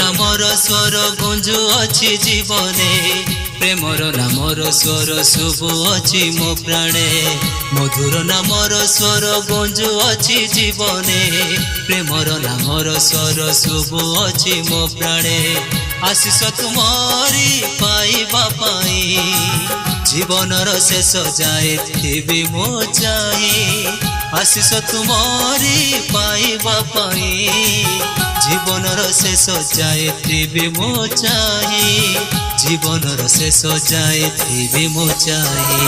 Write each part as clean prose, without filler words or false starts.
नामर स्वर गुंजु अछि जीवने प्रेमर नामर स्वर शुभु अछि मो प्राणे मधुर नामर स्वर गुंजु अछि जीवने प्रेमर नामर स्वर शुभु अछि मो प्राणे आशीष तुमारी पाइबा पाई जीवनर शेष जाए थिबी मो चाहि आशीष तुमारी पाइबा पाई जीवनर शेष जाए थिबी मो चाहि जीवनर शेष जाए थिबी मो चाहि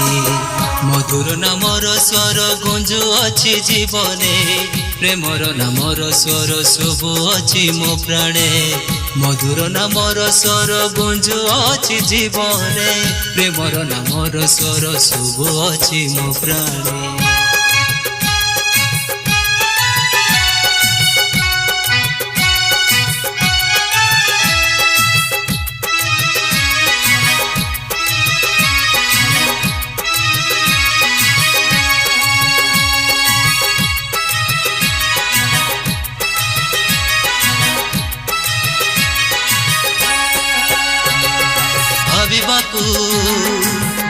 मधुर नामर स्वर गुंजु अछि जीवने प्रेमर नामर स्वर शुभु अछि मो प्राणे मधुर नामर स्वर गुंजु अछि जीवने प्रेमर नामर स्वर शुभु अछि मो प्राणे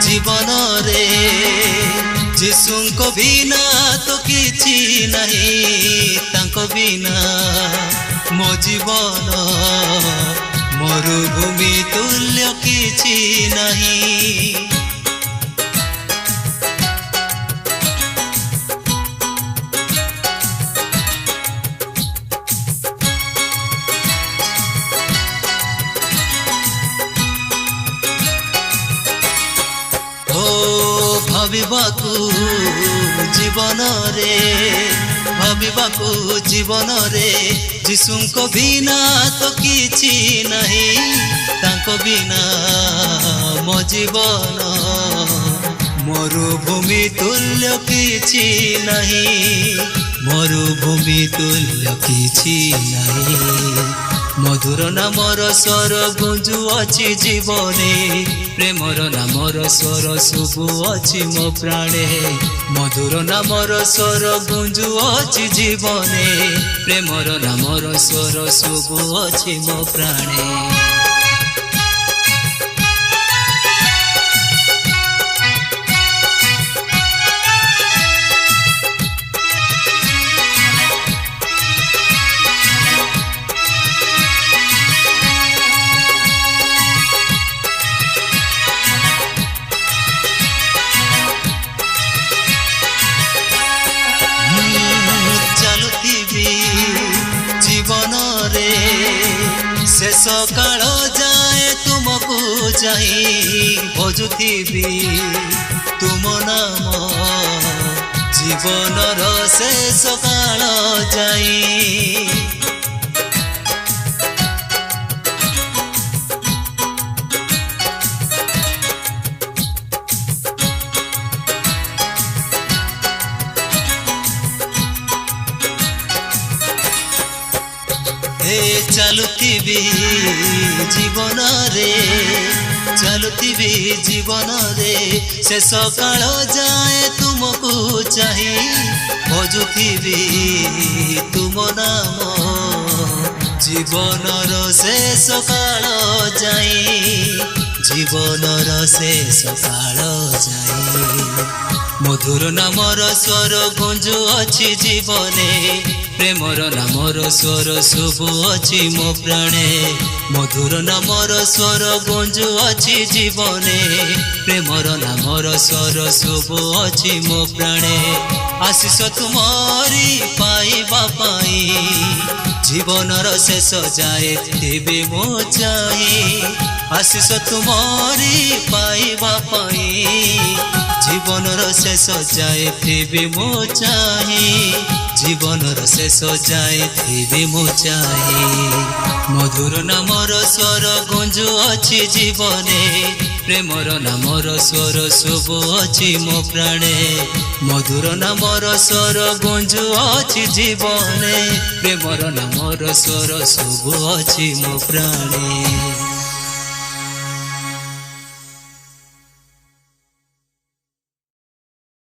जीवन रे जीशुको बिना तो किछि नहीं तांको बिना मो जीवन मरुभूमि तुल्य किछि नहीं भाविबाकू जीवन रे जीशुको बिना तो किछि नहीं तांको बिना मो जीवन मरुभूमि तुल्य किछि नहीं मरुभूमि तुल्य किछि नहीं मधुर नामर स्वर गुंजु अछि जीवने प्रेमर नामर स्वर शुभु अछि मो प्राणे मधुर नामर स्वर गुंजु अछि जीवने प्रेमर नामर स्वर शुभु अछि मो प्राणे शेष काल जाए तुमको चाहि भजुथिबी तुम नाम जीवनर शेष काल जाए चलुथिबी जीवन रे शेष काल जाए तुमको चाहि भजुथिबी तुम नाम जीवनर शेष काल जाए जीवनर शेष काल जाए मधुर नामर स्वर गुंजु अछि जीवने प्रेमर नामर स्वर शुभु अछि मो प्राणे मधुर नामर स्वर गुंजु अछि जीवने प्रेमर नामर स्वर शुभु अछि मो प्राणे आशीष तुमारी पाइबा पाई जीवनर शेष जाए थिबी मो चाहि आशीष तुमारी पाइबा पाई जीवनर शेष जाए थिबी मो चाहि जीवनर शेष जाए थिबी मो चाहि मधुर नामर स्वर गुंजु अछि जीवने प्रेमर नामर स्वर शुभु अछि मो प्राणे मधुर नामर स्वर गुंजु अछि जीवने प्रेमर नामर स्वर शुभु अछि मो प्राणे।